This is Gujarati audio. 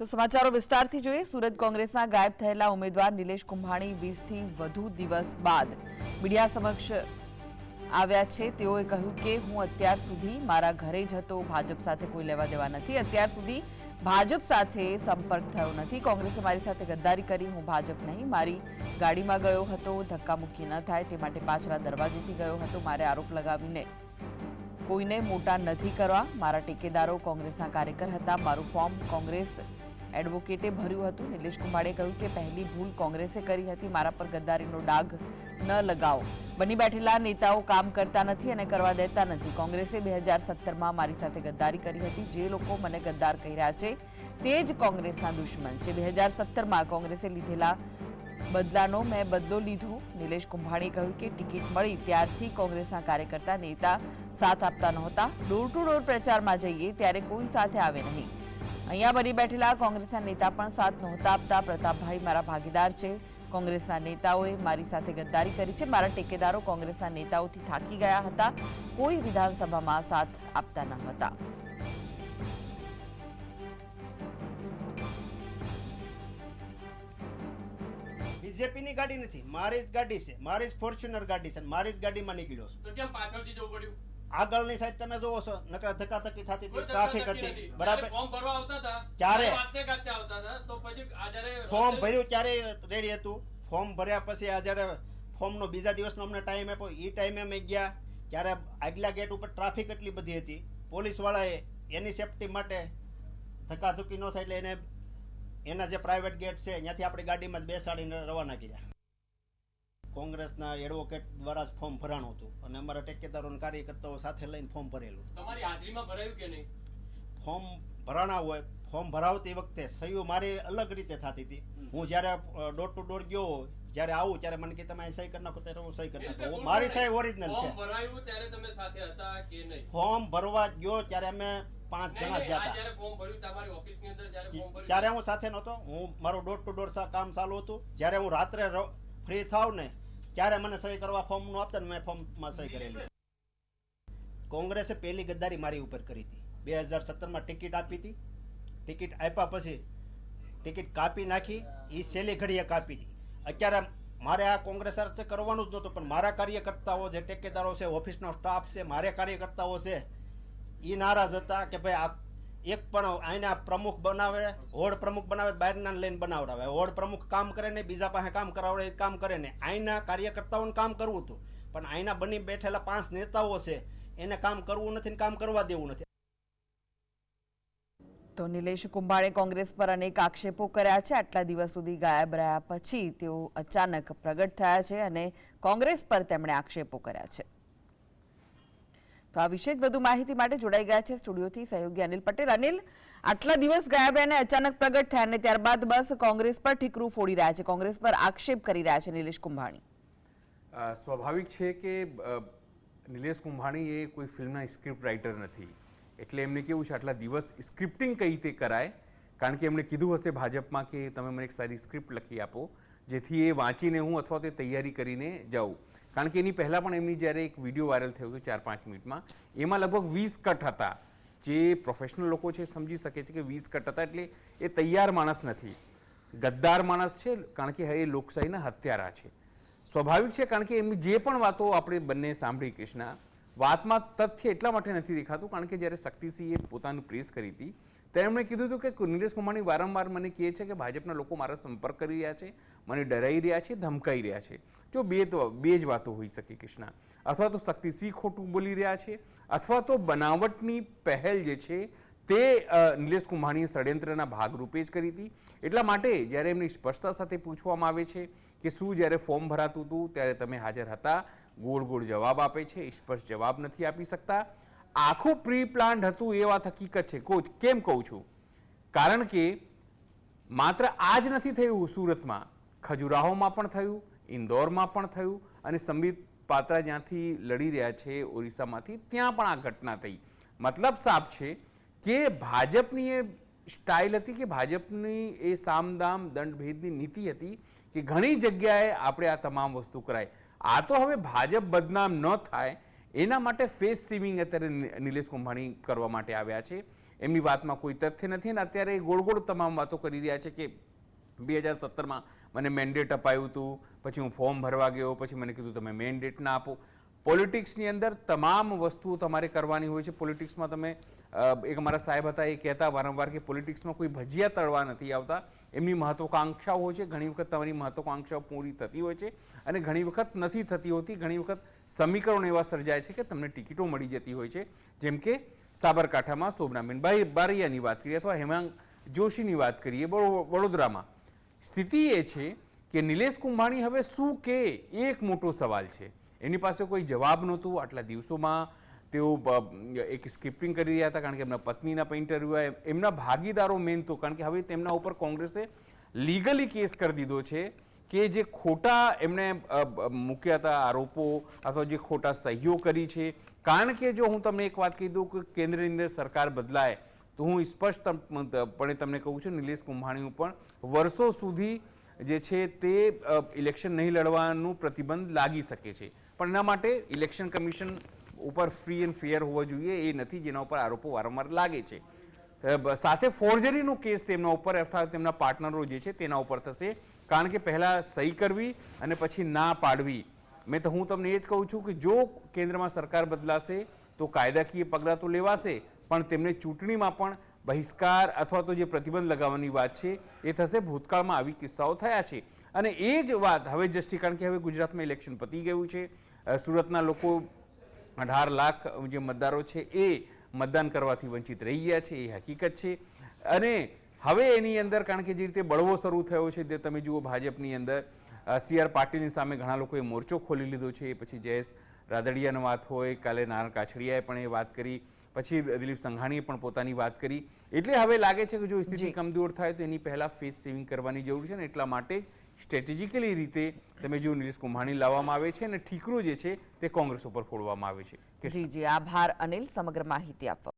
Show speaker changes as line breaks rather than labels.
તો સમાચારો વિસ્તારથી જોઈએ। સુરત કોંગ્રેસના ગાયબ થયેલા ઉમેદવાર નિલેશ કુંભાણી 20 થી વધુ દિવસ બાદ મીડિયા સમક્ષ આવ્યા છે। તેઓએ કહ્યું કે હું અત્યાર સુધી મારા ઘરે જ હતો, ભાજપ સાથે કોઈ લેવા દેવા નથી, અત્યાર સુધી ભાજપ સાથે સંપર્ક થયો નથી, કોંગ્રેસે મારી સાથે ગદ્દારી કરી, હું ભાજપ નહીં, મારી ગાડીમાં ગયો હતો, ધક્કામુક્કી ન થાય તે માટે પાછલા દરવાજેથી ગયો હતો, મારે આરોપ લગાવીને કોઈને મોટા નથી કરવા, મારા ટેકેદારો કોંગ્રેસના કાર્યકર હતા, મારું ફોર્મ કોંગ્રેસ એડવોકેટે ભર્યું હતું। નિલેશ કુંભાણીએ કહ્યું કે પહેલી ભૂલ કોંગ્રેસે કરી હતી, મારા પર ગદ્દારીનો ડાઘ ન લગાવો, બની બેઠેલા નેતાઓ કામ કરતા નથી અને કરવા દેતા નથી, કોંગ્રેસે 2017માં મારી સાથે ગદ્દારી કરી હતી, જે લોકો મને ગદ્દાર કહી રહ્યા છે તે જ કોંગ્રેસના દુશ્મન છે, 2017માં કોંગ્રેસે લીધેલા બદલાનો મેં બદલો લીધો। નિલેશ કુંભાણીએ કહ્યું કે ટિકિટ મળી ત્યારથી કોંગ્રેસના કાર્યકર્તા નેતા સાથ આપતા નહોતા, ડોર ટુ ડોર પ્રચારમાં જઈએ ત્યારે કોઈ સાથે આવે નહીં, અહીંયા બની બેઠેલા કોંગ્રેસના નેતા પણ સાથ નહોતા આપતા, પ્રતાપભાઈ મારા ભાગીદાર છે, કોંગ્રેસના નેતાઓએ મારી સાથે ગદ્દારી કરી છે, મારા ટેકેદારો કોંગ્રેસના નેતાઓથી થાકી ગયા હતા, કોઈ વિધાનસભામાં સાથ આપતા ન હતા।
બીજેપીની ગાડી નથી, મારી જ ગાડી છે, મારી જ ફોર્ચ્યુનર ગાડી છે, મારી જ ગાડીમાં નીકળ્યો છું।
તો કેમ પાછળથી જવું પડ્યું?
આગળની સાઈડ તમે જોવો છો, નકરા ધક્કાધક્કી થતી હતી, ટ્રાફિક હતી, બરાબર?
ફોર્મ ભરવા આવતા હતા
ક્યારે
વાતે ગાતે આવતા હતા, તો પછી આ જ્યારે
ફોર્મ ભર્યું ત્યારે રેડી હતું, ફોર્મ ભર્યા પછી આ જ્યારે ફોર્મનો બીજા દિવસનો અમને ટાઈમ આપ્યો, એ ટાઈમે અમે ગયા ત્યારે આગલા ગેટ ઉપર ટ્રાફિક એટલી બધી હતી, પોલીસવાળાએ એની સેફટી માટે ધક્કાધુક્કી ન થાય એટલે એને એના જે પ્રાઇવેટ ગેટ છે ત્યાંથી આપણી ગાડીમાં જ બેસાડીને રવાના કર્યા। કોંગ્રેસના એડવોકેટ દ્વારા જ ફોર્મ ભરાણું હતું અને અમારા ટેકેદારો કાર્યકર્તાઓ સાથે લઈને ફોર્મ ભરેલું।
તમારી હાજરીમાં ભરાયું કે નહીં?
ફોર્મ ભરાણા હોય, ફોર્મ ભરાવતી વખતે સહીઓ મારી અલગ રીતે થતી હતી, હું જ્યારે ડોર ટુ ડોર ગયો જ્યારે આવું ત્યારે મને કે તમે સહી કરી નાખો ત્યારે હું સહી કરી નાખું, મારી સહી ઓરિજિનલ છે।
ફોર્મ ભરાયું ત્યારે તમે સાથે હતા કે નહીં?
ફોર્મ ભરવા ગયો ત્યારે અમે 5 જણા ગયા હતા,
જ્યારે ફોર્મ ભર્યું તમારી ઓફિસની અંદર જ્યારે ફોર્મ ભર્યું
ત્યારે હું સાથે નહોતો, હું મારું ડોર ટુ ડોર કામ ચાલુ હતું, જ્યારે હું રાત્રે ફ્રી થાવ ને ત્યારે મને સહી કરવા ફોર્મ નું આપતા મેં ફોર્મમાં સહી કરેલી। કોંગ્રેસે પહેલી ગદ્દારી મારી ઉપર કરી હતી, 2017માં ટિકિટ આપી હતી, ટિકિટ આપ્યા પછી ટિકિટ કાપી નાખી, એ છેલ્લી ઘડીએ કાપી હતી। અત્યારે મારે આ કોંગ્રેસ સાથે કરવાનું જ નહોતું, પણ મારા કાર્યકર્તાઓ જે ટેકેદારો છે, ઓફિસનો સ્ટાફ છે, મારે કાર્યકર્તાઓ છે, એ નારાજ હતા કે ભાઈ આ એક પણ આના પ્રમુખ બનાવે, હોડ પ્રમુખ બનાવે, બહારના લઈને બનાવડાવે, હોડ પ્રમુખ કામ કરે ને બીજા પાસે કામ કરાવડે કામ કરે ને, આના કાર્યકર્તાઓને કામ કરવું હતું, પણ આના બની બેઠેલા 5 નેતાઓ છે એને કામ કરવું નથી, કામ કરવા દેવું નથી।
તો નિલેશ કુંભાણીએ કોંગ્રેસ પર અનેક આક્ષેપો કર્યા છે। આટલા દિવસ સુધી ગાયબ રહ્યા પછી તેઓ અચાનક પ્રગટ થયા છે અને કોંગ્રેસ પર તેમણે આક્ષેપો કર્યા છે। તો આ વિશે વધુ માહિતી માટે જોડાઈ ગયા છે સ્ટુડિયોથી સહયોગી અનિલ પટેલ। અનિલ, આટલા દિવસ ગાયબ રહીને અચાનક પ્રગટ થયા અને ત્યારબાદ બસ કોંગ્રેસ પર ઠીકરું ફોડી રહ્યા છે, કોંગ્રેસ પર આક્ષેપ કરી રહ્યા છે નિલેશ કુંભાણી।
સ્વાભાવિક છે કે નિલેશ કુંભાણી એ કોઈ ફિલ્મના સ્ક્રિપ્ટ રાઇટર નથી, એટલે એમને કેવું છે આટલા દિવસ સ્ક્રિપ્ટિંગ કઈ રીતે કરાય, કારણ કે એમણે કીધું હશે ભાજપમાં કે તમે મને એક સારી સ્ક્રિપ્ટ લખી આપો જેથી એ વાંચીને હું અથવા તો તૈયારી કરીને જાઉં, કારણ કે એની પહેલાં પણ એમની જ્યારે એક વિડીયો વાયરલ થયો હતો 4-5 મિનિટમાં, એમાં લગભગ 20 કટ હતા, જે પ્રોફેશનલ લોકો છે સમજી શકે છે કે 20 કટ હતા એટલે એ તૈયાર માણસ નથી, ગદ્દાર માણસ છે, કારણ કે એ લોકશાહીના હત્યારા છે। સ્વાભાવિક છે, કારણ કે એમની જે પણ વાતો આપણે બંને સાંભળી કૃષ્ણા, વાતમાં તથ્ય એટલા માટે નથી દેખાતું કારણ કે જ્યારે શક્તિસિંહે પોતાનું પ્રેસ કરી હતી ત્યારે એમણે કીધું હતું કે નિલેશ કુંભાણી વારંવાર મને કહે છે કે ભાજપના લોકો મારા સંપર્ક કરી રહ્યા છે, મને ડરાઈ રહ્યા છે, ધમકાઈ રહ્યા છે। જો બે જ વાતો હોઈ શકે કૃષ્ણા, અથવા તો શક્તિસિંહ ખોટું બોલી રહ્યા છે અથવા તો બનાવટની પહેલ જે છે તે નિલેશ કુંભાણીએ ષડયંત્રના ભાગરૂપે જ કરી હતી। એટલા માટે જ્યારે એમની સ્પષ્ટતા સાથે પૂછવામાં આવે છે કે શું જ્યારે ફોર્મ ભરાતું હતું ત્યારે તમે હાજર હતા, ગોળ ગોળ જવાબ આપે છે, સ્પષ્ટ જવાબ નથી આપી શકતા। આખું પ્રી પ્લાન્ડ હતું એ વાત હકીકત છે। કેમ કહું છું? કારણ કે માત્ર આ જ નથી થયું, સુરતમાં, ખજુરાહોમાં પણ થયું, ઇન્દોરમાં પણ થયું અને સંબિત પાત્રા જ્યાંથી લડી રહ્યા છે ઓરિસ્સામાંથી ત્યાં પણ આ ઘટના થઈ। મતલબ સાફ છે કે ભાજપની એ સ્ટાઇલ હતી કે ભાજપની એ સામદામ દંડભેદની નીતિ હતી કે ઘણી જગ્યાએ આપણે આ તમામ વસ્તુ કરાય। આ તો હવે ભાજપ બદનામ ન થાય એના માટે ફેસ સીવિંગ અત્યારે નિલેશ કુંભાણી કરવા માટે આવ્યા છે। એમની વાતમાં કોઈ તથ્ય નથી અને અત્યારે એ ગોળ ગોળ તમામ વાતો કરી રહ્યા છે કે 2017માં મને મેન્ડેટ અપાયું હતું, પછી હું ફોર્મ ભરવા ગયો, પછી મને કીધું તમે મેન્ડેટ ના આપો. પોલિટિક્સની અંદર તમામ વસ્તુઓ તમારે કરવાની હોય છે. પોલિટિક્સમાં તમે એક અમારા સાહેબ હતા એ કહેતા વારંવાર કે પોલિટિક્સમાં કોઈ ભજીયા તળવા નથી આવતા, એમની મહત્વાકાંક્ષાઓ હોય છે. ઘણી વખત તમારી મહત્વાકાંક્ષાઓ પૂરી થતી હોય છે અને ઘણી વખત નથી થતી હોતી. ઘણી વખત સમીકરણો એવા સર્જાય છે કે તમને ટિકિટો મળી જતી હોય છે. જેમ કે સાબરકાંઠામાં શોભનાબેન બારૈયાની વાત કરીએ અથવા હેમાંગ જોશીની વાત કરીએ વડોદરામાં. સ્થિતિ એ છે કે નિલેશ કુંભાણી હવે શું કે એ એક મોટો સવાલ છે. એની પાસે કોઈ જવાબ નહોતું. આટલા દિવસોમાં તેઓ એક સ્ક્રિપ્ટિંગ કરી રહ્યા હતા કારણ કે એમના પત્નીના પણ ઇન્ટરવ્યૂ આવ્યા. એમના ભાગીદારો મેન તો કારણ કે હવે તેમના ઉપર કોંગ્રેસે લીગલી કેસ કરી દીધો છે કે જે ખોટા એમણે મૂક્યા હતા આરોપો અથવા જે ખોટા સહીઓ કરી છે. કારણ કે જો હું તમને એક વાત કહી દઉં કે કેન્દ્રની અંદર સરકાર બદલાય તો હું સ્પષ્ટપણે તમને કહું છું નિલેશ કુંભાણી પણ વર્ષો સુધી જે છે તે ઇલેક્શન નહીં લડવાનું પ્રતિબંધ લાગી શકે છે. પણ એના માટે ઇલેક્શન કમિશન ઉપર ફ્રી એન્ડ ફેર હોવા જોઈએ એ નથી જેના ઉપર આરોપો વારંવાર લાગે છે. સાથે ફોર્જરીનો કેસ તેમના ઉપર અર્થાત તેમના પાર્ટનરો જે છે તેના ઉપર થશે કારણ કે પહેલાં સહી કરવી અને પછી ના પાડવી. હું તમને એ જ કહું છું કે જો કેન્દ્રમાં સરકાર બદલાશે તો કાયદાકીય પગલાં તો લેવાશે પણ તેમને ચૂંટણીમાં પણ બહિષ્કાર અથવા તો જે પ્રતિબંધ લગાવવાની વાત છે એ થશે. ભૂતકાળમાં આવી કિસ્સાઓ થયા છે અને એ જ વાત હવે જસ્ટી કારણ કે હવે ગુજરાતમાં ઇલેક્શન પતી ગયું છે. સુરતના લોકો 18 લાખ જે મતદારો છે એ મતદાન કરવાથી વંચિત રહી ગયા છે એ હકીકત છે. અને હવે એની અંદર કારણ કે જે રીતે બળવો શરૂ થયો છે તે તમે જુઓ ભાજપની અંદર CR પાટીલની સામે ઘણા લોકોએ મોરચો ખોલી લીધો છે. પછી જયેશ રાદડિયાની વાત હોય, કાલે નારાયણ કાછડિયાએ પણ એ વાત કરી, પછી દિલીપ સંઘાણીએ પણ પોતાની વાત કરી. એટલે હવે લાગે છે કે જો સ્થિતિ કમજોર થાય તો એની પહેલા ફેસ સેવિંગ કરવાની જરૂર છે ને એટલા માટે સ્ટ્રેટેજિકલી રીતે તમે જો નિલેશ કુંભાણી લાવવામાં આવે છે અને ઠીકરો જે છે તે કોંગ્રેસ ઉપર ફોડવામાં આવે છે.
જી આભાર અનિલ સમગ્ર માહિતી આપવા.